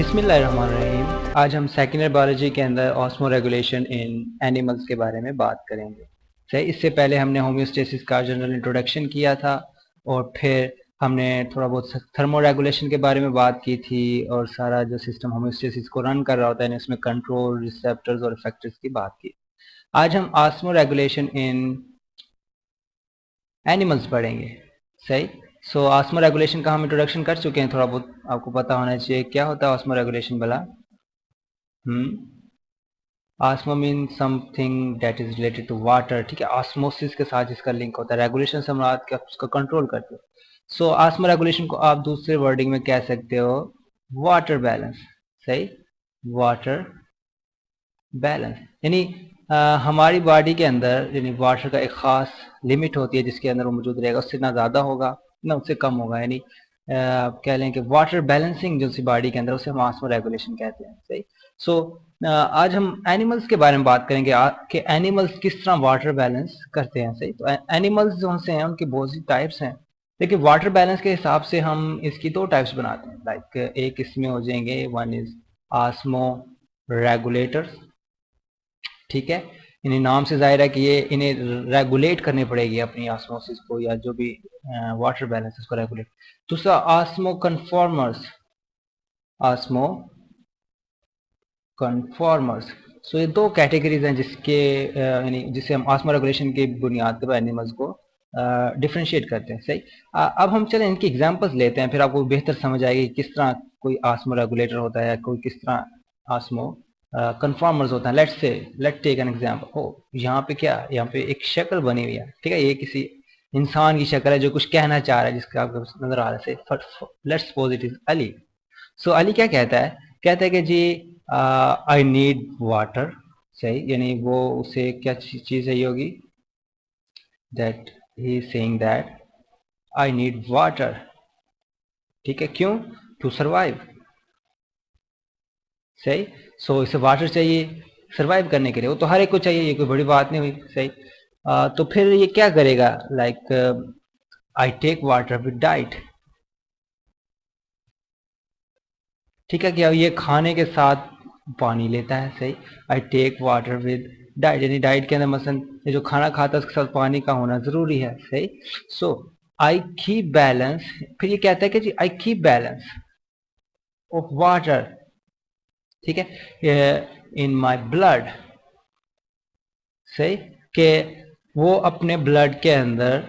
बिस्मिल्लाहिर्रहमानिर्रहीम। आज हम सेकेंडरी बायोलॉजी के अंदर ऑस्मो रेगुलेशन इन एनिमल्स के बारे में बात करेंगे। सही, इससे पहले हमने होम्योस्टेसिस का जनरल इंट्रोडक्शन किया था और फिर हमने थोड़ा बहुत थर्मो रेगुलेशन के बारे में बात की थी और सारा जो सिस्टम होम्योस्टेसिस को रन कर रहा होता है उसमें कंट्रोल, रिसेप्टर्स और इफेक्टर्स की बात की। आज हम ऑस्मो रेगुलेशन इन एनिमल्स पढ़ेंगे। सही, सो ऑस्मो रेगुलेशन का हम इंट्रोडक्शन कर चुके हैं, थोड़ा बहुत आपको पता होना चाहिए क्या होता है ऑस्मो रेगुलेशन भला। Osmo mean something that is related to water. ठीक है, ऑस्मोसिस के साथ इसका लिंक होता है। रेगुलेशन से मुराद क्या, उसको कंट्रोल करते हो। सो ऑस्मो रेगुलेशन को आप दूसरे वर्डिंग में कह सकते हो वाटर बैलेंस। सही, वाटर बैलेंस यानी हमारी बॉडी के अंदर यानी वाटर का एक खास लिमिट होती है जिसके अंदर वो मौजूद रहेगा, उससे ना ज़्यादा होगा ना उससे कम होगा। यानी आप कह लें कि वाटर बैलेंसिंग जो सी बॉडी के अंदर उसे हम ऑस्मो रेगुलेशन कहते हैं। सही, सो आज हम एनिमल्स के बारे में बात करेंगे कि एनिमल्स किस तरह वाटर बैलेंस करते हैं। सही, तो एनिमल्स जो से हैं उनकी बहुत सी टाइप्स हैं, लेकिन वाटर बैलेंस के हिसाब से हम इसकी दो टाइप्स बनाते हैं। लाइक एक इसमें हो जाएंगे, वन इज ऑस्मो रेगुलेटर्स। ठीक है, इन्हें नाम से जाहिर है कि ये इन्हें रेगुलेट करनी पड़ेगी अपनी ऑस्मोसिस को या जो भी वाटर बैलेंस उसको रेगुलेट। दूसरा ऑस्मो कन्फॉर्मर्स, ऑस्मो कन्फॉर्मर्स। सो ये दो कैटेगरीज हैं जिसके यानी जिसे हम ऑस्मो रेगुलेशन की बुनियाद पर एनिमल्स को डिफ्रेंशिएट करते हैं। सही, अब हम चलें इनकी एग्जांपल्स लेते हैं, फिर आपको बेहतर समझ आएगी किस तरह कोई ऑस्मो रेगुलेटर होता है, कोई किस तरह ऑस्मो कन्फॉर्मर्स होता है। Let take an example. ओ, यहाँ पे क्या, यहाँ पे एक शक्ल बनी हुई है। ठीक है, ये किसी इंसान की शक्ल है जो कुछ कहना चाह रहा है, जिसका आपको नजर आ रहा है। Let's suppose it is Ali. So Ali क्या कहता है, कहता है कि जी आई नीड वाटर। सही, यानी वो उसे क्या चीज चाहिए होगी, that he is saying that I need water. ठीक है, क्यों, टू सर्वाइव। सही, सो इसे वाटर चाहिए सरवाइव करने के लिए, वो तो हर एक को चाहिए, ये कोई बड़ी बात नहीं हुई। सही, तो फिर ये क्या करेगा, like I take water with diet. ठीक है, क्या ये खाने के साथ पानी लेता है। सही, I take water with diet, यानी डाइट के अंदर मसलन ये जो खाना खाता है उसके साथ पानी का होना जरूरी है। सही, सो आई कीप बैलेंस। फिर ये कहता है कि जी I keep balance of water. ठीक है, इन माई ब्लड। सही, कि वो अपने ब्लड के अंदर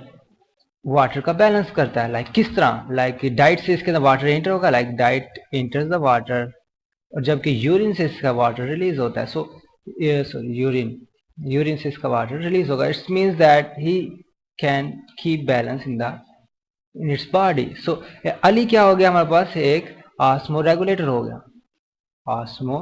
वाटर का बैलेंस करता है। लाइक किस तरह, लाइक डाइट से इसके अंदर वाटर एंटर होगा, like diet enters the water, और जबकि यूरिन से इसका वाटर रिलीज होता है। सो सॉरी, यूरिन यूरिन से इसका वाटर रिलीज होगा। It's means that he can keep balance in its body. So Ali क्या हो गया, हमारे पास एक ऑस्मो रेगुलेटर हो गया। ऑस्मो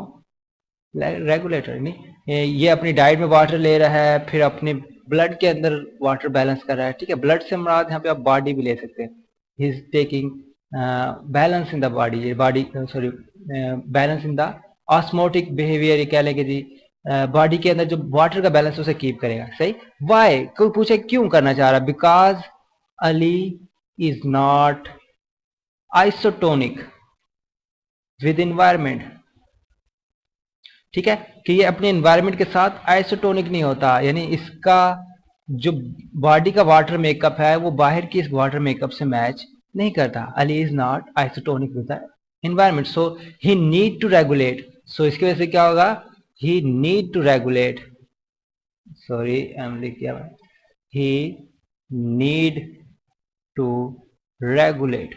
रेगुलेटर नहीं, ये अपनी डाइट में वाटर ले रहा है, फिर अपने ब्लड के अंदर वाटर बैलेंस कर रहा है। ठीक है, ब्लड से मुराद यहाँ पे आप बॉडी भी ले सकते हैं। He is taking balance in the body, body sorry balance in the osmotic behaviour. ये कह लेंगे जी बॉडी के अंदर जो वाटर का बैलेंस उसे कीप करेगा। सही, वाई, कोई पूछे क्यों करना चाह रहा, because Ali is not isotonic with environment. ठीक है, कि ये अपने एनवायरनमेंट के साथ आइसोटोनिक नहीं होता, यानी इसका जो बॉडी का वाटर मेकअप है वो बाहर की इस वाटर मेकअप से मैच नहीं करता। Ali is not isotonic with the environment, so he need to regulate. So इसकी वजह से क्या होगा, he need to regulate, sorry लिख दिया, ही नीड टू रेगुलेट।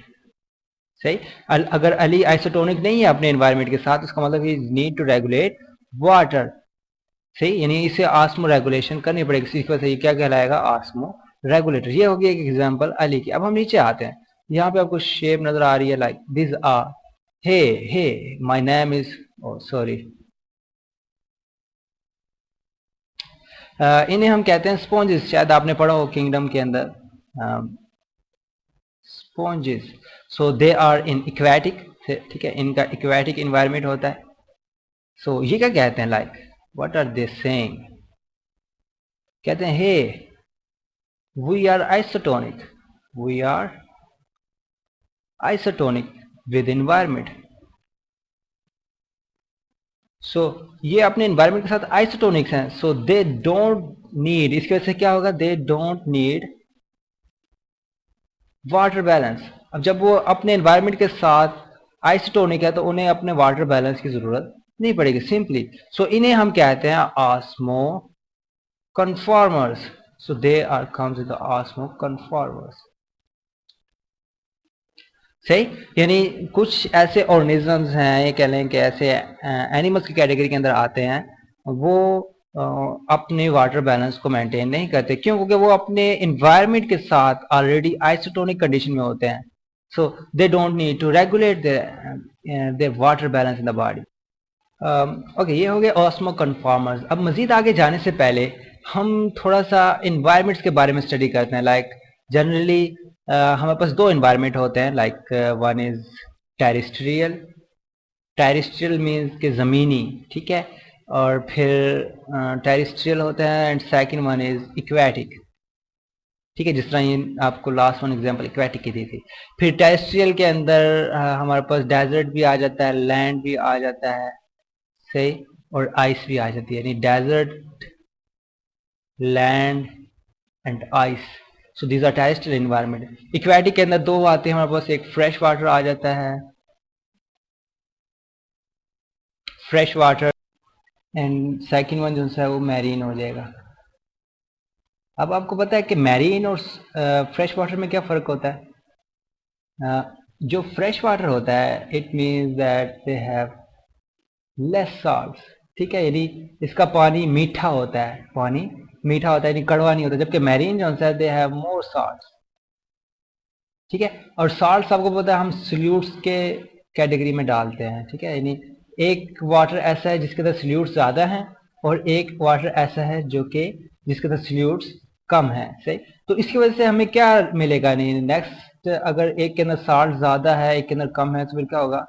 सही, अगर अली आइसोटोनिक नहीं है अपने एनवायरनमेंट के साथ, उसका मतलब ही नीड टू रेगुलेट वाटर। सही, यानी इसे ऑस्मो रेगुलेशन करनी पड़ेगी। इसी वजह से ये क्या कहलाएगा, ऑस्मो रेगुलेटर। ये होगी एक एग्जांपल अली की। अब हम नीचे आते हैं, यहाँ पे आपको शेप नजर आ रही है, like this ah, hey hey my name is, sorry, इन्हें हम कहते हैं स्पॉन्जेस। शायद आपने पढ़ा हो किंगडम के अंदर sponges. So they are in aquatic. ठीक है, इनका इक्वेटिक इन्वायरमेंट होता है। सो ये क्या कहते हैं, like what are they saying, कहते हैं hey we are isotonic, we are isotonic with environment. So ये अपने एनवायरनमेंट के साथ आइसोटोनिक्स हैं, सो दे डोंट नीड, इसकी वजह से क्या होगा, दे डोंट नीड वाटर बैलेंस। अब जब वो अपने एनवायरनमेंट के साथ आइसोटोनिक है तो उन्हें अपने वाटर बैलेंस की जरूरत नहीं पड़ेगी सिंपली। सो इन्हें हम कहते हैं osmoconformers. So they are comes in the osmoconformers. सही, यानी कुछ ऐसे ऑर्गेनिजम्स हैं, ये कह लें कि ऐसे एनिमल्स की कैटेगरी के अंदर आते हैं, वो अपने वाटर बैलेंस को मेंटेन नहीं करते। क्यों? क्योंकि वो अपने इन्वायरमेंट के साथ ऑलरेडी आइसोटोनिक कंडीशन में होते हैं। So they don't need to regulate their water balance in the body. Okay, ये हो गया ऑस्मो कन्फॉर्मर्स। अब मजीद आगे जाने से पहले हम थोड़ा सा इन्वायरमेंट्स के बारे में स्टडी करते हैं। लाइक जनरली हमारे पास दो इन्वायरमेंट होते हैं, like one is terrestrial. Terrestrial means के ज़मीनी, ठीक है। और फिर टेरिस्ट्रियल होता है and second one is aquatic, ठीक है। जिस तरह ये आपको लास्ट वन एग्जांपल इक्वेटिक की दी थी। फिर टेरिस्ट्रियल के अंदर हमारे पास डेजर्ट भी आ जाता है, लैंड भी आ जाता है, सही, और आइस भी आ जाती है, यानी desert, land and ice. So these are terrestrial environment. Aquatic के अंदर दो आते हैं हमारे पास, एक फ्रेश वाटर आ जाता है, fresh water, and second one जो है वो मैरीन हो जाएगा। अब आपको पता है कि मैरीन और फ्रेश वाटर में क्या फ़र्क होता है? जो फ्रेश वाटर होता है it means that they have less salt, ठीक है, यानी इसका पानी मीठा होता है, पानी मीठा होता है, यानी कड़वा नहीं होता। जबकि मैरीन जो है दे हैव मोर सॉल्ट, ठीक है। और सॉल्ट आपको पता है हम सल्यूट्स के कैटेगरी में डालते हैं, ठीक है, यानी एक वाटर ऐसा है जिसके अंदर सल्यूट्स ज़्यादा हैं और एक वाटर ऐसा है जो कि जिसके अंदर सल्यूट्स कम है, सही। तो इसकी वजह से हमें क्या मिलेगा, नहीं नेक्स्ट, अगर एक के अंदर साल्ट ज़्यादा है एक के अंदर कम है तो फिर क्या होगा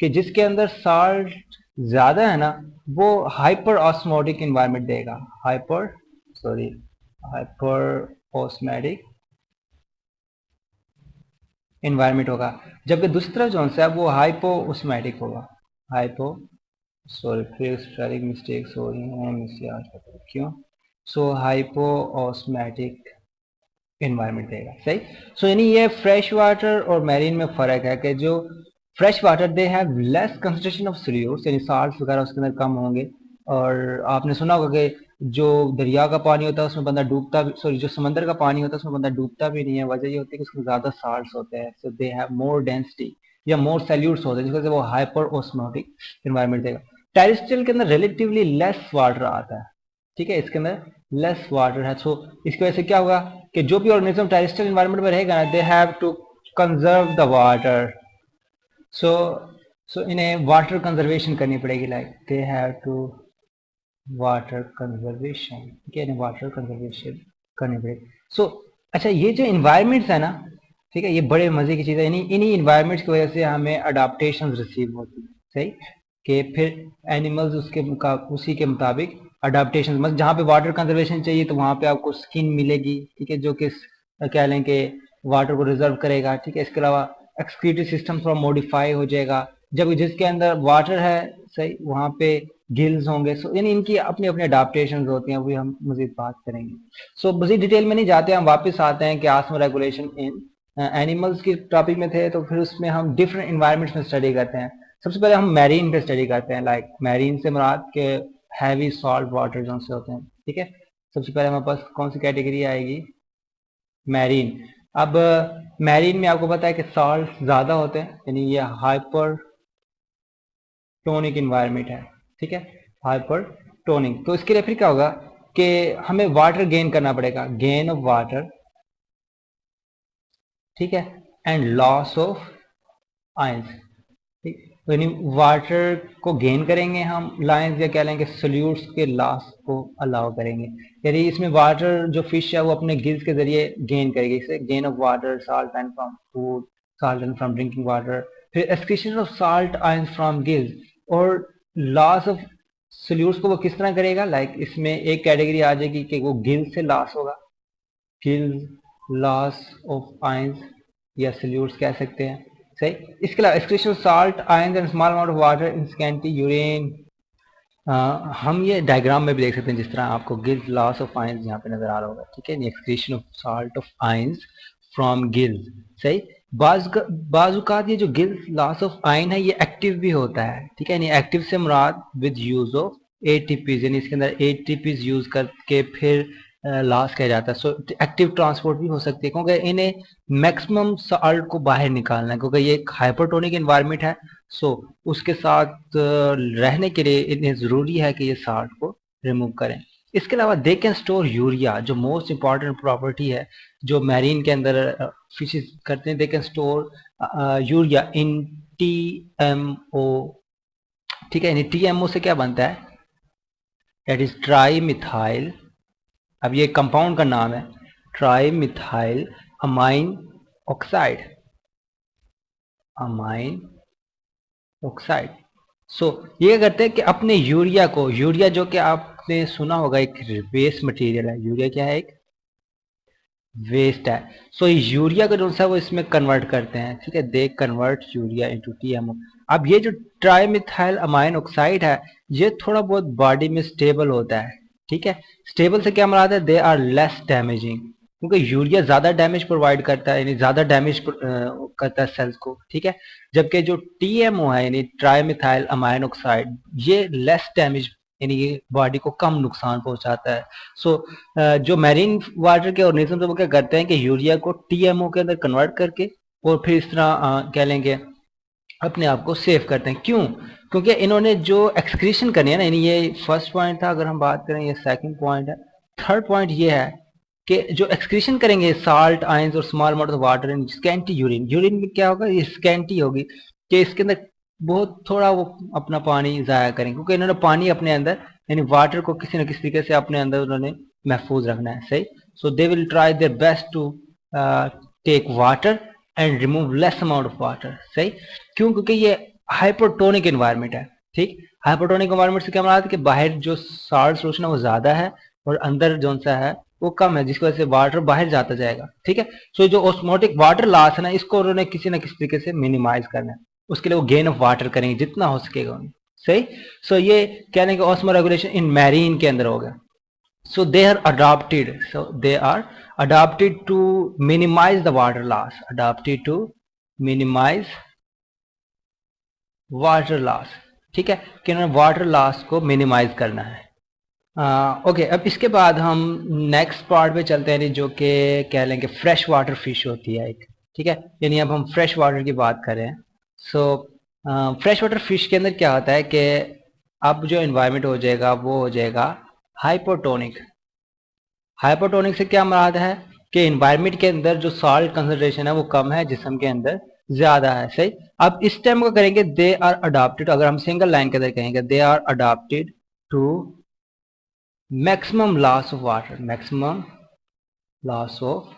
कि जिसके अंदर साल्ट ज़्यादा है ना वो हाइपर ऑस्मोटिक इन्वायरमेंट देगा, hyper, sorry, hyper osmotic environment होगा। जबकि दूसरी तरफ जो है वो हाइपो ऑस्मोटिक होगा, हाइपो, सॉरी फिर स्पेलिंग मिस्टेक्स हो रही हैं मुझसे आज, पता क्यों। सो हाइपो ऑस्मोटिक इन्वायरमेंट देगा, सही। सो यानी ये फ्रेश वाटर और मैरीन में फ़र्क है कि जो fresh water they have less concentration of solutes, यानी साल्ट्स वगैरह उसके अंदर कम होंगे। और आपने सुना होगा कि जो दरिया का पानी होता है उसमें बंदा डूबता भी, सॉरी जो समंदर का पानी होता है उसमें बंदा डूबता भी नहीं है। वजह ये होती है कि उसमें ज़्यादा साल्ट्स होते हैं, so they have more density या मोर सैल्यूट्स होते हैं, जिसकी वजह से वो हाइपर ऑस्मोटिक इन्वायरमेंट देगा। टेरेस्ट्रियल के अंदर रिलेटिवली लेस वाटर आता है, ठीक है, इसके अंदर लेस वाटर है। सो इसकी वजह से क्या होगा कि जो भी ऑर्गेनिज्म टेरेस्ट्रियल एनवायरनमेंट में रहेगा ना they have to conserve the water. So so इन्हें वाटर कंजर्वेशन करनी पड़ेगी, like they have to water conservation, ठीक है, इन्हें वाटर कंजर्वेशन करनी पड़ेगी। सो अच्छा, ये जो इन्वायरमेंट्स है ना, ठीक है, ये बड़े मजे की चीज़ है। इन्हीं इन्वायरमेंट्स की वजह से हमें अडाप्टेशन रिसीव होती है, सही, कि फिर एनिमल्स उसी के मुताबिक अडाप्टेशन, मतलब जहाँ पे वाटर कंजर्वेशन चाहिए तो वहाँ पे आपको स्किन मिलेगी, ठीक है, जो कि कह लें कि वाटर को रिजर्व करेगा, ठीक है। इसके अलावा एक्सक्रीटरी सिस्टम थोड़ा मॉडिफाई हो जाएगा, जब जिसके अंदर वाटर है, सही, वहाँ पे गिल्स होंगे। सो यानी इनकी अपनी अपनी अडाप्टेशन होती हैं, वो हम मजीद बात करेंगे। सो मजीद डिटेल में नहीं जाते, हम वापस आते हैं कि आस्मा रेगुलेशन इन एनिमल्स की टॉपिक में थे, तो फिर उसमें हम डिफरेंट इन्वायरमेंट्स में स्टडी करते हैं। सबसे पहले हम मैरीन पे स्टडी करते हैं, लाइक मैरीन से मुराद के हैवी सॉल्ट वाटर जो से होते हैं, ठीक है। सबसे पहले हमारे पास कौन सी कैटेगरी आएगी, मैरीन। अब मैरीन में आपको पता है कि सॉल्ट ज़्यादा होते हैं, यानी ये हाइपर टोनिक इन्वायरमेंट है, ठीक है, हाइपर टोनिक। तो इसके लिए फिर क्या होगा कि हमें वाटर गेन करना पड़ेगा, गेन ऑफ वाटर, ठीक है, एंड लॉस ऑफ आयंस, ठीक। तो यानी वाटर को गेन करेंगे हम, लाइंस या कह लेंगे सोल्यूट्स के लॉस को अलाउ करेंगे। यानी इसमें वाटर जो फिश है वो अपने गिल्स के जरिए गेन करेगी, इसे gain of water, salt and from food, salt and from drinking water, फिर excretion of salt ions from gills, और लॉस ऑफ सोल्यूट्स को वो किस तरह करेगा, लाइक इसमें एक कैटेगरी आ जाएगी कि वो गिल्स से लॉस होगा, गिल्स, लॉस ऑफ आयंस या सोल्यूट्स कह सकते हैं, सही। इसके अलावा excretion of salt ions and small amount of water in scanty urine, हम ये डायग्राम में भी देख सकते हैं, जिस तरह आपको गिल्स लॉस ऑफ आयंस यहाँ पे नजर आ रहा होगा, ठीक है, excretion of salt of ions from gills. सही। बाजुकात ये जो गिल्स लॉस ऑफ आयन है ये एक्टिव भी होता है, ठीक है, यानी एक्टिव से मुराद विद यूज ऑफ एटीपीज, यानी इसके अंदर एटीपीज यूज करके फिर लॉस किया जाता है। सो एक्टिव ट्रांसपोर्ट भी हो सकती है, क्योंकि इन्हें मैक्सिमम साल्ट को बाहर निकालना है, क्योंकि ये एक हाइपरटोनिक एनवायरनमेंट है। सो उसके साथ रहने के लिए इन्हें ज़रूरी है कि ये साल्ट को रिमूव करें। इसके अलावा दे कैन स्टोर यूरिया, जो मोस्ट इंपॉर्टेंट प्रॉपर्टी है जो मैरीन के अंदर फिशेस करते हैं। They can store urea in टीएमओ, ठीक है, यानी टीएमओ से क्या बनता है, दैट इज ट्राई मिथाइल, अब ये कंपाउंड का नाम है, trimethylamine oxide, amine oxide. So ये करते हैं कि अपने यूरिया को, यूरिया जो कि आपने सुना होगा एक वेस्ट मटेरियल है, यूरिया क्या है, एक वेस्ट है। सो यूरिया को जो सा वो इसमें कन्वर्ट करते हैं, ठीक है, दे कन्वर्ट यूरिया इनटू टीएमओ। अब ये जो ट्राइमिथाइल अमाइन ऑक्साइड है ये थोड़ा बहुत बॉडी में स्टेबल होता है, ठीक है। स्टेबल से क्या मुराद है, दे आर लेस डैमेजिंग, क्योंकि यूरिया ज्यादा डैमेज प्रोवाइड करता है, यानी ज्यादा डैमेज करता है सेल्स को, ठीक है। जबकि जो टीएमओ है यानी ट्राइमिथाइल अमाइन ऑक्साइड ये लेस डैमेज, यानी ये बॉडी को कम नुकसान पहुंचाता है। सो जो मैरीन वाटर के ऑर्गेनिज्म वो क्या करते हैं कि यूरिया को टीएमओ के अंदर कन्वर्ट करके और फिर इस तरह कह लेंगे अपने आप को सेव करते हैं। क्यों? क्योंकि इन्होंने जो एक्सक्रीशन करनी है ना, यानी ये फर्स्ट पॉइंट था, अगर हम बात करें ये सेकंड पॉइंट है, थर्ड पॉइंट ये है कि जो एक्सक्रीशन करेंगे साल्ट आयंस और small amount of water in scanty urine, urine में क्या होगा, ये स्कैंटी होगी कि इसके अंदर बहुत थोड़ा वो अपना पानी जाया करेंगे, क्योंकि इन्होंने पानी अपने अंदर यानी वाटर को किसी न किसी तरीके से अपने अंदर उन्होंने महफूज रखना है। सही। So they will try their best to take water and remove less amount of water. सही। क्यों? क्योंकि ये हाइपरटोनिक एनवायरनमेंट है, ठीक। हाइपरटोनिक एनवायरनमेंट से क्या मतलब है कि बाहर जो साल्ट सोल्यूशन है वो ज्यादा है और अंदर जो सा है वो कम है, जिसकी वजह से वाटर बाहर जाता जाएगा, ठीक है। सो जो ऑस्मोटिक वाटर लॉस है ना, इसको उन्होंने किसी न किसी तरीके से मिनिमाइज करना है, उसके लिए वो गेन ऑफ वाटर करेंगे जितना हो सकेगा उन्हें। सही। सो ये कहने का ऑस्मो रेगुलेशन इन मैरीन के अंदर होगा। So they are adapted. So they are adapted to minimize the water loss. Adapted to minimize water loss. ठीक है, कि उन्होंने वाटर लॉस को मिनिमाइज करना है। ओके, अब इसके बाद हम नेक्स्ट पार्ट पे चलते हैं, जो कि कह लें कि फ्रेश वाटर फिश होती है एक, ठीक है, यानी अब हम फ्रेश वाटर की बात करें। सो फ्रेश वाटर फिश के अंदर क्या होता है कि अब जो एनवायरनमेंट हो जाएगा वो हो जाएगा हाइपोटोनिक। हाइपोटोनिक से क्या मुराद है कि एनवायरनमेंट के अंदर जो सॉल्ट कंसंट्रेशन है वो कम है, जिस्म के अंदर ज्यादा है। सही। अब इस टाइम को करेंगे दे आर अडॉप्टेड, अगर हम सिंगल लाइन के अंदर कहेंगे they are adopted to maximum loss of water, maximum loss of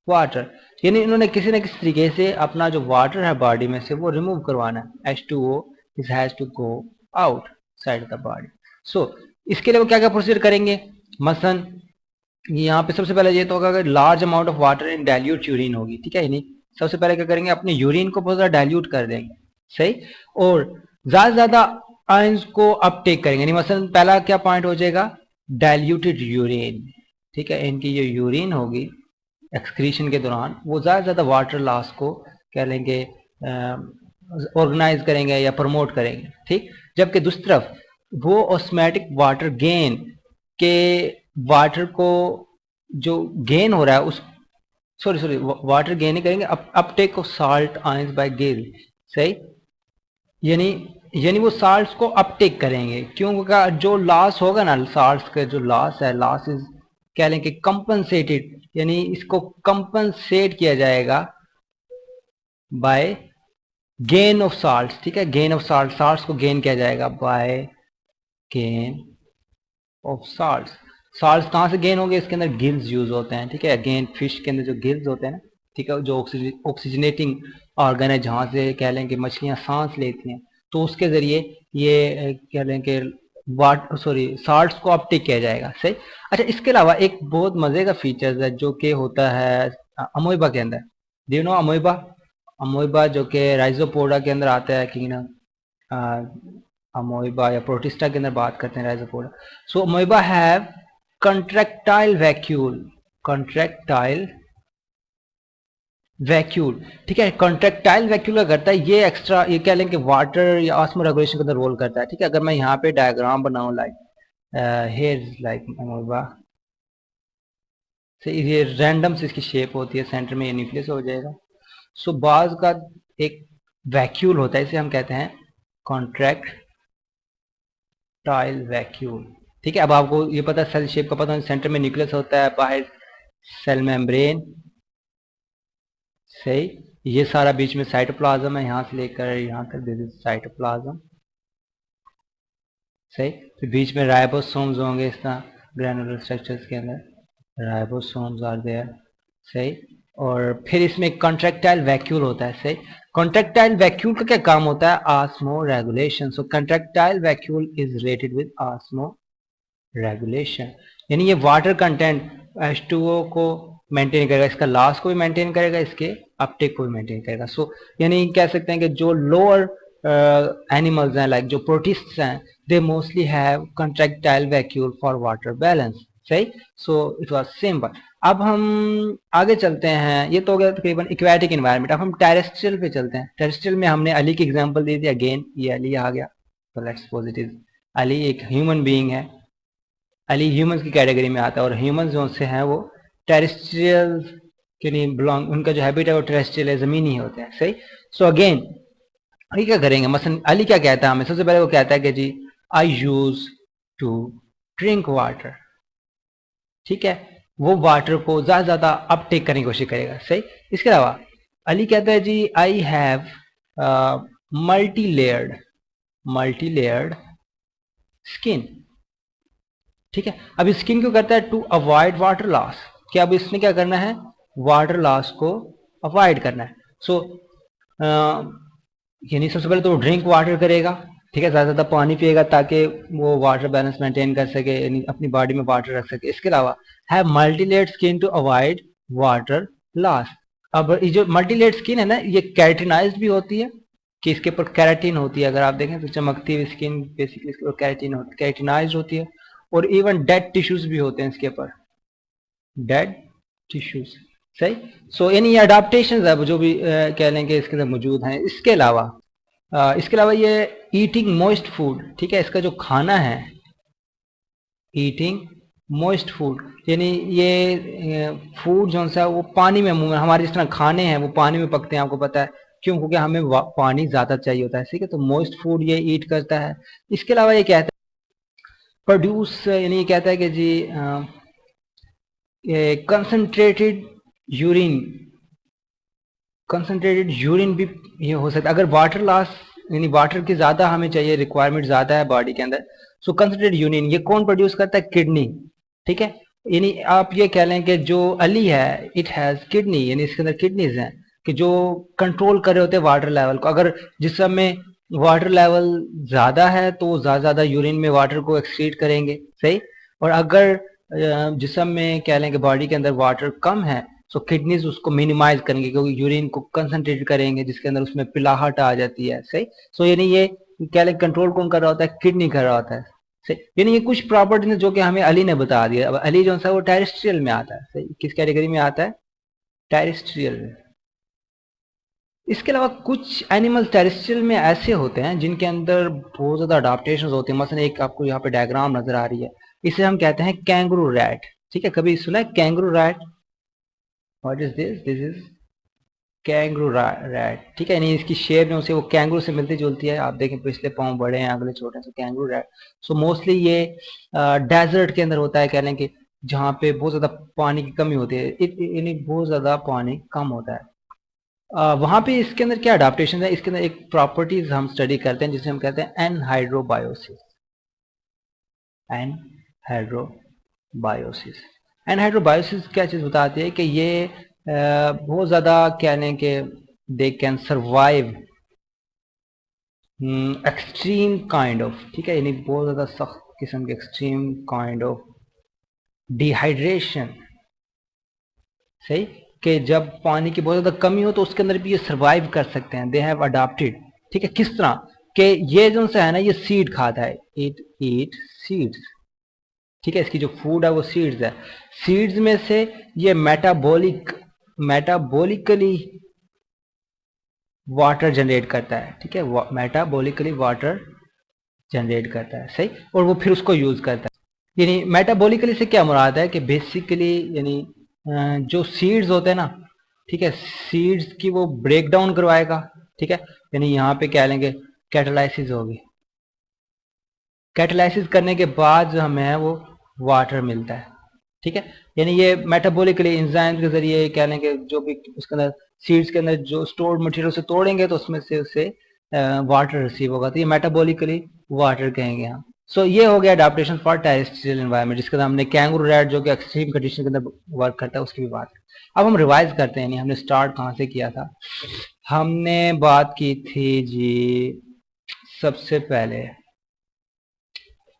water, यानी इन्होंने किसी न किसी तरीके से अपना जो वाटर है बॉडी में से वो रिमूव करवाना है। H2O is has to go outside the body. So इसके लिए वो क्या क्या प्रोसीजर करेंगे, मसलन यहाँ पे सबसे पहले ये तो होगा कि large amount of water in dilute urine होगी, ठीक है, यानी सबसे पहले क्या करेंगे अपने यूरिन को बहुत ज्यादा डाइल्यूट कर देंगे। सही। और ज्यादा से ज्यादा आयंस को अपटेक करेंगे, यानी मसलन पहला क्या पॉइंट हो जाएगा, डाइल्यूटेड यूरिन, ठीक है, इनकी जो यूरिन होगी एक्सक्रीशन के दौरान वो ज्यादा से ज्यादा वाटर लॉस को कह लेंगे ऑर्गेनाइज करेंगे या प्रमोट करेंगे, ठीक। जबकि दूसरी तरफ वो ऑस्मैटिक वाटर गेन के वाटर को जो गेन हो रहा है उस सॉरी वाटर गेन ही करेंगे, Uptake of salt ions bye Gill. सही। यानी यानी वो साल्ट्स को अपटेक करेंगे, क्योंकि जो लॉस होगा ना, साल्ट्स का जो लॉस है, लॉस इज कह लें कि कंपनसेटेड, यानी इसको कंपनसेट किया जाएगा बाय गेन ऑफ साल्ट्स, ठीक है, गेन ऑफ साल्ट, साल्ट्स को गेन किया जाएगा by gain of salts. Salts कहाँ से गेन होंगे, इसके अंदर गिल्स यूज होते हैं, ठीक है, गेन फिश के अंदर जो गिल्स होते हैं ना, ठीक है, जो ऑक्सीजनेटिंग ऑर्गन है जहाँ से कह लें कि मछलियाँ सांस लेती हैं, तो उसके जरिए ये कह लें कि साल्ट्स को अपटेक किया जाएगा। सही। अच्छा, इसके अलावा एक बहुत मजे का फीचर है जो कि होता है अमोइबा के अंदर। Do you know amoeba? Amoeba जो कि राइजोपोडा के अंदर आता है कि ना, अमोइबा या प्रोटिस्टा के अंदर बात करते हैं rhizopoda. So amoeba have contractile vacuole, contractile vacuole, ठीक है। कॉन्ट्रेक्टाइल वैक्यूल क्या करता है, ये एक्स्ट्रा, ये कह लें कि वाटर या ऑस्मो रेगुलेशन के अंदर रोल करता है, ठीक है। अगर मैं यहाँ पे डायग्राम बनाऊं लाइक हेयर लाइक अमोइबा से, ये रैंडम से इसकी शेप होती है, सेंटर में ये न्यूक्लियस हो जाएगा। सो बाज का एक वैक्यूल होता है, इसे हम कहते हैं कॉन्ट्रैक्टाइल वैक्यूल, ठीक है। अब आपको ये पता है सेल शेप का पता है, सेंटर में न्यूक्लियस होता है, बाहर सेल मेम्ब्रेन, सही। ये सारा बीच में साइटोप्लाज्म है, यहाँ से लेकर यहाँ तक दिस इज साइटोप्लाज्म, सही। तो बीच में राइबोसोम्स होंगे इस तरह ग्रैनुलर स्ट्रक्चर्स के अंदर, राइबोसोम्स आर देयर, सही। और फिर इसमें कॉन्ट्रैक्टाइल वैक्यूल होता है, सही। कॉन्ट्रैक्टाइल वैक्यूल का क्या काम होता है, osmo regulation. So contractile vacuole is related with osmo regulation, यानी ये वाटर कंटेंट H2O को मेंटेन करेगा, इसका लॉस को भी मेंटेन करेगा, इसके अपटेक को भी मेंटेन करेगा। सो यानी कह सकते हैं कि जो लोअर एनिमल्स हैं लाइक जो प्रोटिस्ट्स हैं, they mostly have contractile vacuole for water balance, सही। So it was simple. अब हम आगे चलते हैं, ये तो हो गया तकरीबन एक्वेटिक एनवायरनमेंट। अब हम टेरेस्ट्रियल पे चलते हैं। टेरेस्ट्रियल में हमने अली की एग्जांपल दी थी, अगेन ये अली आ गया, तो let's suppose it is Ali एक ह्यूमन बीइंग है, अली ह्यूमंस की कैटेगरी में आता है, और ह्यूमंस जो से हैं वो टेरेस्ट्रियल के लिए बिलोंग, उनका जो हैबिट है वो टेरेस्ट्रियल है, ज़मीनी होते हैं, सही। सो अगेन अली क्या करेंगे, मसलन अली क्या कहता है हमें, सबसे पहले वो कहता है कि जी I use to drink water, ठीक है। वो वाटर को ज़्यादा ज़्यादा अपटेक करने की कोशिश करेगा, सही। इसके अलावा अली कहता है जी I have multi layered skin, ठीक है। अब स्किन क्यों करता है, टू अवॉइड वाटर लॉस, कि अब इसने क्या करना है, वाटर लॉस को अवॉइड करना है। सो यानी सबसे पहले तो ड्रिंक वाटर करेगा, ठीक है, ज़्यादा ज़्यादा पानी पिएगा ताकि वो वाटर बैलेंस मेंटेन कर सके, यानी अपनी बॉडी में वाटर रख सके। इसके अलावा have multilayered skin to avoid water loss. अब ये जो मल्टीलेयर्ड स्किन है ना, ये कैरेटिनाइज्ड भी होती है, कि इसके ऊपर कैरेटिन होती है, अगर आप देखें तो चमकती हुई स्किन बेसिकली इसके ऊपर कैरेटिनाइज्ड होती है, और इवन डेड टिश्यूज भी होते हैं इसके ऊपर, डेड टिश्यूज, सही। सो यानी ये अडाप्टेशन है जो भी कह लेंगे इसके अंदर मौजूद हैं। इसके अलावा ये ईटिंग मॉइस्ट फूड, ठीक है, इसका जो खाना है ईटिंग मॉइस्ट फूड, यानी ये फूड जो सा वो पानी में, हमारे जिस तरह खाने हैं वो पानी में पकते हैं, आपको पता है क्यों, क्योंकि हमें पानी ज्यादा चाहिए होता है, ठीक है। तो मॉइस्ट फूड ये ईट करता है। इसके अलावा ये कहता है प्रोड्यूस, यानी ये कहता है कि जी कंसंट्रेटेड यूरिन, भी ये हो सकता है अगर वाटर लॉस, यानी वाटर की ज्यादा हमें चाहिए, रिक्वायरमेंट ज्यादा है बॉडी के अंदर। सो कंसंट्रेटेड यूरिन ये कौन प्रोड्यूस करता है, किडनी, ठीक है। यानी आप ये कह लें कि जो अली है इट हैज किडनी, यानी इसके अंदर किडनीज हैं कि जो कंट्रोल कर रहे होते हैं वाटर लेवल को। अगर जिसम में वाटर लेवल ज्यादा है तो वो ज्यादा यूरिन में वाटर को एक्सक्रीट करेंगे, सही। और अगर जिसम में कह लें कि बॉडी के अंदर वाटर कम है, सो किडनीज उसको मिनिमाइज करेंगे, क्योंकि यूरिन को कंसंट्रेट करेंगे जिसके अंदर उसमें पिलाहट आ जाती है, सही। सो यानी ये कह लें कंट्रोल कौन कर रहा होता है, किडनी कर रहा होता है, सही। यानी ये कुछ प्रॉपर्टीज जो कि हमें अली ने बता दिया। अब अली जो सा वो टेरेस्ट्रियल में आता है, सही, किस कैटेगरी में आता है, टेरेस्ट्रियल में। इसके अलावा कुछ एनिमल्स टेरेस्ट्रियल में ऐसे होते हैं जिनके अंदर बहुत ज्यादा अडाप्टेशन होते हैं। मसलन एक आपको यहाँ पे डायग्राम नजर आ रही है, इसे हम कहते हैं कैंगरू रैट, ठीक है। कभी सुना है kangaroo rat, what is this is kangaroo rat, ठीक है। यानी इसकी शेप जो से वो कैंगरू से मिलती जुलती है, आप देखें पिछले पाँव बड़े हैं अगले छोटे हैं, तो कैंगरू रैट। सो मोस्टली ये डेजर्ट के अंदर होता है, कह लें कि जहाँ पे बहुत ज्यादा पानी की कमी होती है, यानी बहुत ज्यादा पानी कम होता है, वहां पे इसके अंदर क्या अडाप्टेशन है, इसके अंदर एक प्रॉपर्टीज हम स्टडी करते हैं जिसे हम कहते हैं एनहाइड्रोबायोसिस। एनहाइड्रोबायोसिस एनहाइड्रोबायोसिस क्या चीज बताती है कि ये बहुत ज्यादा कह लें कि they can survive extreme kind of, ठीक है, यानी बहुत ज्यादा सख्त किस्म के एक्सट्रीम काइंड ऑफ डिहाइड्रेशन, सही, कि जब पानी की बहुत ज्यादा कमी हो तो उसके अंदर भी ये सर्वाइव कर सकते हैं, दे हैव अडॉप्टेड, ठीक है। किस तरह, कि ये जो सा है ना, ये सीड खाता है, इट ईट सीड्स, ठीक है, इसकी जो फूड है वो सीड्स है। सीड्स में से ये मेटाबोलिकली वाटर जनरेट करता है, ठीक है, मेटाबोलिकली वाटर जनरेट करता है, सही, और वो फिर उसको यूज करता है। यानी मेटाबॉलिकली से क्या मुराद है कि बेसिकली यानी जो सीड्स होते हैं ना, ठीक है, सीड्स की वो ब्रेक डाउन करवाएगा, ठीक है, यानी यहाँ पे क्या लेंगे, कैटालाइसिस होगी, कैटालाइसिस करने के बाद जो हमें है वो वाटर मिलता है, ठीक है, यानी ये मेटाबॉलिकली एंजाइम के जरिए क्या लेंगे, जो भी उसके अंदर सीड्स के अंदर जो स्टोर्ड मटेरियल से तोड़ेंगे तो उसमें से उसे वाटर रिसीव होगा, तो ये मेटाबॉलिकली वाटर कहेंगे हम। सो ये हो गया अडेप्टेशन फॉर टेरेस्ट्रियल एनवायरनमेंट, जिसके अंदर हमने कैंगरू रैट जो कि एक्सट्रीम कंडीशन के अंदर वर्क करता है उसकी भी बात। अब हम रिवाइज करते हैं, हमने स्टार्ट कहाँ से किया था, हमने बात की थी जी सबसे पहले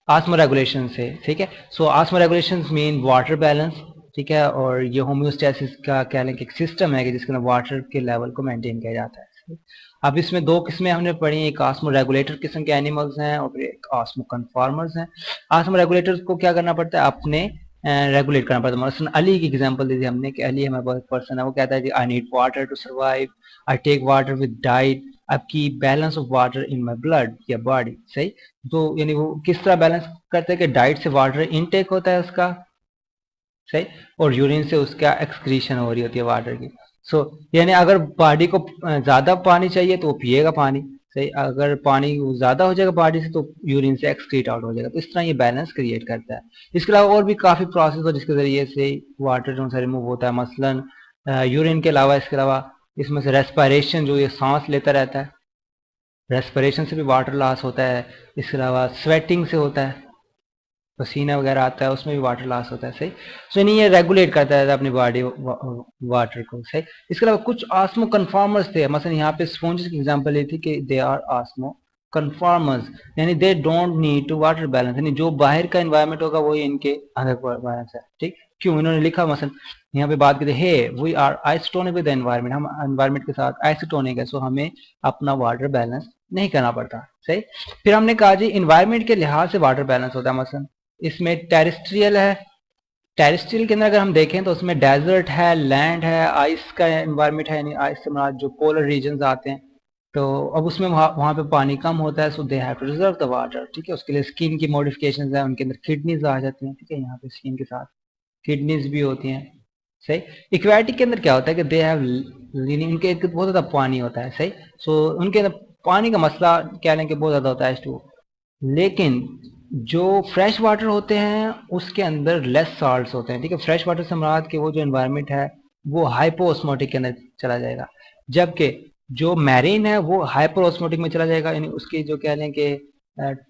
आस्मो रेगुलेशन से, ठीक है। सो osmo regulation mean water balance, ठीक है, और ये होम्योस्टेसिस का क्या लें कि एक सिस्टम है कि जिसके अंदर वाटर के लेवल को मेंटेन किया जाता है। अब इसमें दो किस्में हमने पढ़ी, एक आस्मो रेगुलेटर किस्म के एनिमल्स हैं और फिर एक आस्मो कन्फॉर्मर्स हैं। आस्मो रेगुलेटर्स को क्या करना पड़ता है, अपने रेगुलेट करना पड़ता है। मसलन अली की एग्जांपल दी थी हमने कि अली हमारा पर्सन है, वो कहता है I need water to survive, I take water with diet, अब की balance of water in my blood या बॉडी, सही। तो यानी वो किस तरह बैलेंस करते हैं कि डाइट से वाटर इनटेक होता है उसका, सही, और यूरिन से उसका एक्सक्रीशन हो रही होती है वाटर की। सो यानी अगर बॉडी को ज्यादा पानी चाहिए तो वो पिएगा पानी, सही, अगर पानी ज्यादा हो जाएगा बॉडी से तो यूरिन से एक्सक्रीट आउट हो जाएगा, तो इस तरह ये बैलेंस क्रिएट करता है। इसके अलावा और भी काफी प्रोसेस है जिसके जरिए से वाटर जो है रिमूव होता है, मसलन यूरिन के अलावा इसके अलावा इसमें से रेस्पिरेशन, जो ये सांस लेता रहता है, रेस्पिरेशन से भी वाटर लॉस होता है। इसके अलावा स्वेटिंग से होता है, पसीना वगैरह आता है, उसमें भी वाटर लॉस होता है, सही। सो नहीं, ये रेगुलेट करता है अपनी बॉडी वाटर को, सही। इसके अलावा कुछ आस्मो कन्फॉर्मर्स थे, मतलब यहाँ पे स्पॉन्जेस की एग्जांपल ली थी कि दे आर आस्मो कन्फॉर्मर्स, यानी they don't need to water balance, यानी जो बाहर का एनवायरनमेंट होगा वही इनके अंदर बैलेंस है, ठीक। क्यों, इन्होंने लिखा मसलन यहाँ पे बात करते हे we are isotonic with environment, हम एनवायरनमेंट के साथ आइसोटोनिक है, सो हमें अपना वाटर बैलेंस नहीं करना पड़ता, सही। फिर हमने कहा जी इन्वायरमेंट के लिहाज से वाटर बैलेंस होता है, मसलन इसमें टेरेस्ट्रियल है, टेरेस्ट्रियल के अंदर अगर हम देखें तो उसमें डेजर्ट है, लैंड है, आइस का एनवायरनमेंट है, यानी आइस से जो पोलर रीजन आते हैं, तो अब उसमें वहां पे पानी कम होता है, so they have to reserve the water, ठीक है। उसके लिए स्किन की मॉडिफिकेशन है, उनके अंदर किडनीज आ जाती हैं, ठीक है, यहाँ पे स्किन के साथ किडनीज भी होती हैं, सही। इक्वेटिक के अंदर क्या होता है कि दे हैव, उनके बहुत ज्यादा पानी होता है, सही। सो उनके अंदर पानी का मसला क्या लें कि बहुत ज्यादा होता है, लेकिन जो फ्रेश वाटर होते हैं उसके अंदर लेस साल्ट्स होते हैं, ठीक है। फ्रेश वाटर से मुराद कि वो जो एनवायरनमेंट है वो हाइपोस्मोटिक के अंदर चला जाएगा, जबकि जो मैरीन है वो हाइपर ऑस्मोटिक में चला जाएगा, यानी उसकी जो कह लें कि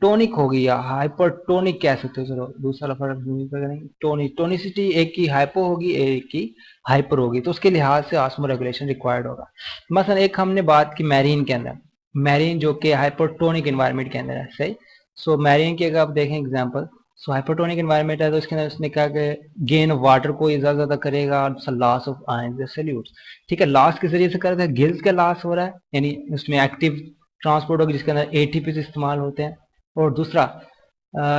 टोनिक होगी या हाइपरटोनिक कह सकते हो, चलो दूसरा लफ्ज करेंगे, टोनिसिटी एक की हाइपो होगी एक की हाइपर होगी, तो उसके लिहाज से ऑस्मो रेगुलेशन रिक्वायर्ड होगा। मसलन एक हमने बात की मैरीन के अंदर, मैरीन जो कि हाइपरटोनिक एनवायरनमेंट के अंदर है, सही। सो मैरीन की अगर आप देखें एग्जांपल, सो हाइपरटोनिक एनवायरनमेंट है तो इसके अंदर उसने कहा कि गेन ऑफ वाटर को ज्यादा करेगा, लॉस ऑफ आयन सल्यूट, ठीक है, लॉस के जरिए से कर रहा है, गिल्स का लॉस हो रहा है, यानी उसमें एक्टिव ट्रांसपोर्ट होगी जिसके अंदर एटीपी इस्तेमाल होते हैं। और दूसरा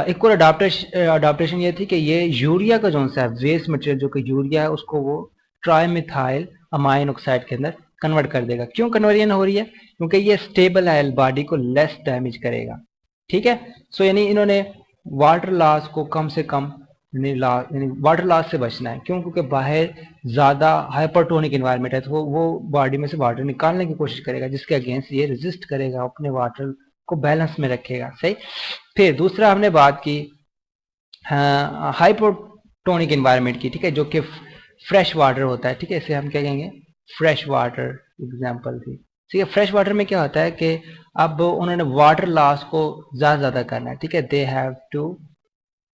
एक और अडाप्टेशन ये थी कि ये यूरिया का जो सा वेस्ट मटेरियल जो कि यूरिया है उसको वो ट्राइमिथाइल अमाइन ऑक्साइड के अंदर कन्वर्ट कर देगा। क्यों कन्वर्जन हो रही है, क्योंकि ये स्टेबल है, बॉडी को लेस डैमेज करेगा, ठीक है। सो यानी इन्होंने वाटर लॉस को कम से कम, यानी वाटर लॉस से बचना है, क्यों, क्योंकि बाहर ज्यादा हाइपरटोनिक एनवायरनमेंट है तो वो बॉडी में से वाटर निकालने की कोशिश करेगा, जिसके अगेंस्ट ये रेजिस्ट करेगा, अपने वाटर को बैलेंस में रखेगा, सही। फिर दूसरा हमने बात की हाइपोटोनिक एनवायरनमेंट की, ठीक है, जो कि फ्रेश वाटर होता है, ठीक है, इसे हम क्या कहेंगे, फ्रेश वाटर एग्जांपल थी, ठीक है। फ्रेश वाटर में क्या होता है कि अब उन्होंने वाटर लॉस को ज्यादा करना है, ठीक है, they have to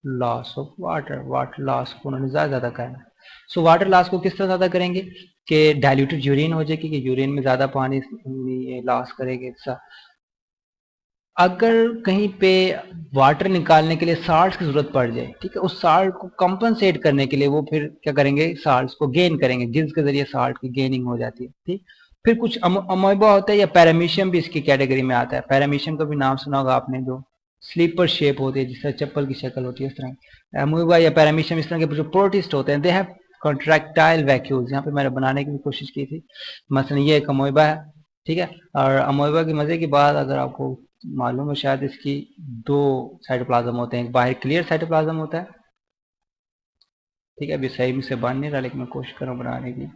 loss of water loss को उन्होंने ज्यादा करना है। सो वाटर लॉस को किस तरह ज्यादा करेंगे कि डाइल्यूटेड यूरिन हो जाएगी, कि यूरिन में ज्यादा पानी लॉस करेंगे। अगर कहीं पे वाटर निकालने के लिए साल्ट की जरूरत पड़ जाए, ठीक है, उस साल्ट को कंपनसेट करने के लिए वो फिर क्या करेंगे, साल्ट को गेन करेंगे, गिल्स के जरिए साल्ट की गेनिंग हो जाती है, ठीक। फिर कुछ अमोइबा होता है या पैरामीशियम भी इसकी कैटेगरी में आता है। पैरामीशियम का भी नाम सुना होगा आपने, जो स्लीपर शेप होती है, जिस तरह चप्पल की शक्ल होती है, इस तरह अमोइबा या पैरामीशियम, इस तरह के जो प्रोटिस्ट होते हैं, दे हैव कॉन्ट्रैक्टाइल वैक्यूल्स। यहाँ पे मैंने बनाने की भी कोशिश की थी। मसलन ये एक अमोइबा है, ठीक है। और अमोइबा की मजे की बात अगर आपको मालूम है शायद, इसकी दो साइटोप्लाज्म होते हैं। एक बाहर क्लियर साइटोप्लाज्म होता है, ठीक है, अभी सही से बन नहीं रहा लेकिन मैं कोशिश कर रहा हूँ बनाने की।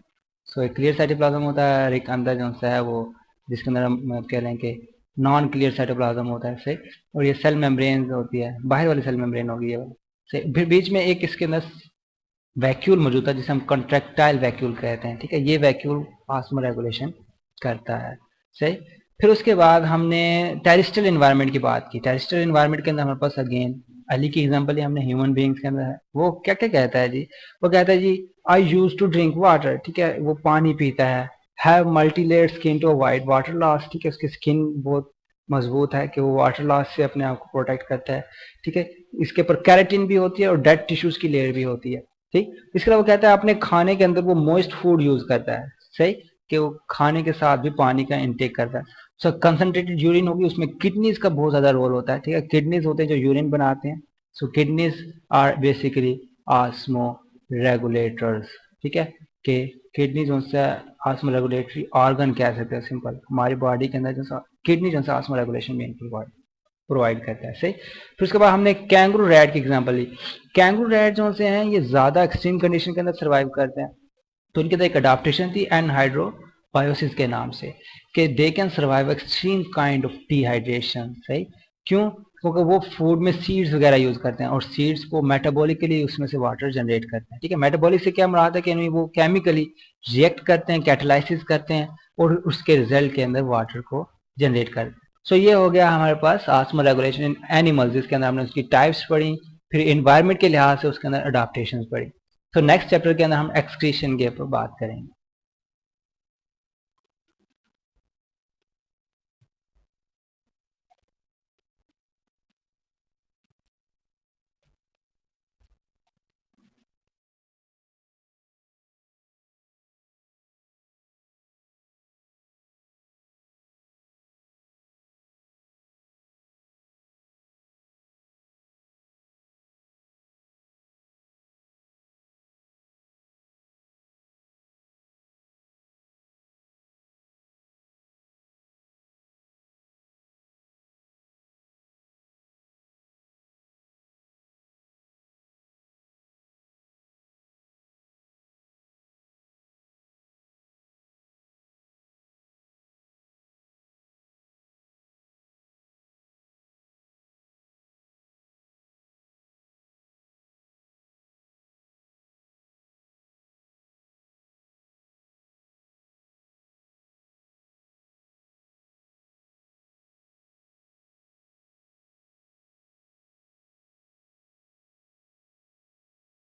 सो एक क्लियर साइटोप्लाज्म होता है और एक अंदर जो सा है वो, जिसके अंदर हम कह रहे हैं कि नॉन क्लियर साइटोप्लाज्म होता है, सही। और ये सेल मेम्ब्रेन होती है, बाहर वाली सेल मेम्ब्रेन होगी ये वाली, सही। फिर बीच में एक इसके अंदर वैक्यूल मौजूद है जिसे हम कॉन्ट्रैक्टाइल वैक्यूल कहते हैं, ठीक है। ये वैक्यूल ऑस्मो रेगुलेशन करता है, सही। फिर उसके बाद हमने टेरेस्ट्रियल एनवायरनमेंट की बात की। टेरेस्ट्रियल एनवायरनमेंट के अंदर हमारे पास अगेन अली की एग्जांपल ही हमने ह्यूमन बीइंग्स के अंदर है। वो क्या क्या कहता है जी, वो कहता है जी I use to drink water, ठीक है, वो पानी पीता है। Have multi layered skin to avoid water loss, ठीक है, उसकी स्किन बहुत मजबूत है कि वो वाटर लॉस से अपने आप को प्रोटेक्ट करता है, ठीक है। इसके ऊपर कैरेटिन भी होती है और डेड टिश्यूज की लेयर भी होती है, ठीक। इसके अलावा कहता है अपने खाने के अंदर वो मॉइस्ट फूड यूज करता है, सही, कि वो खाने के साथ भी पानी का इंटेक करता है। सो कंसंट्रेटेड यूरिन होगी, उसमें किडनीज का बहुत ज्यादा रोल होता है, ठीक है। किडनीज होते हैं जो यूरिन बनाते हैं। So kidneys are basically osmoregulators, ठीक है। कि किडनी जो है ऑस्मो रेगुलेटरी ऑर्गन कह सकते हैं, सिंपल। हमारी बॉडी के अंदर जो किडनी जो है ऑस्मो रेगुलेशन में प्रोवाइड करता है, सही। फिर उसके बाद हमने कैंगरू रैट की एग्जांपल ली। कैंगरू रैट जो से हैं ये ज्यादा एक्सट्रीम कंडीशन के अंदर सर्वाइव करते हैं। तो इनके अंदर एक अडाप्टेशन थी एनहाइड्रोबायोसिस के नाम से, कि they can survive extreme kind of dehydration, सही। क्यों? क्योंकि वो फूड में सीड्स वगैरह यूज करते हैं और सीड्स को मेटाबॉलिकली उसमें से वाटर जनरेट करते हैं, ठीक है। मेटाबॉलिक से क्या मुराद है कि वो केमिकली रिएक्ट करते हैं, कैटालाइसिस करते हैं और उसके रिजल्ट के अंदर वाटर को जनरेट करते हैं। सो ये हो गया हमारे पास ऑस्मो रेगुलेशन इन एनिमल्स, जिसके अंदर हमने उसकी टाइप्स पढ़ी, फिर एनवायरनमेंट के लिहाज से उसके अंदर अडाप्टेशन पढ़ी। तो नेक्स्ट चैप्टर के अंदर हम एक्सक्रीशन के ऊपर बात करेंगे।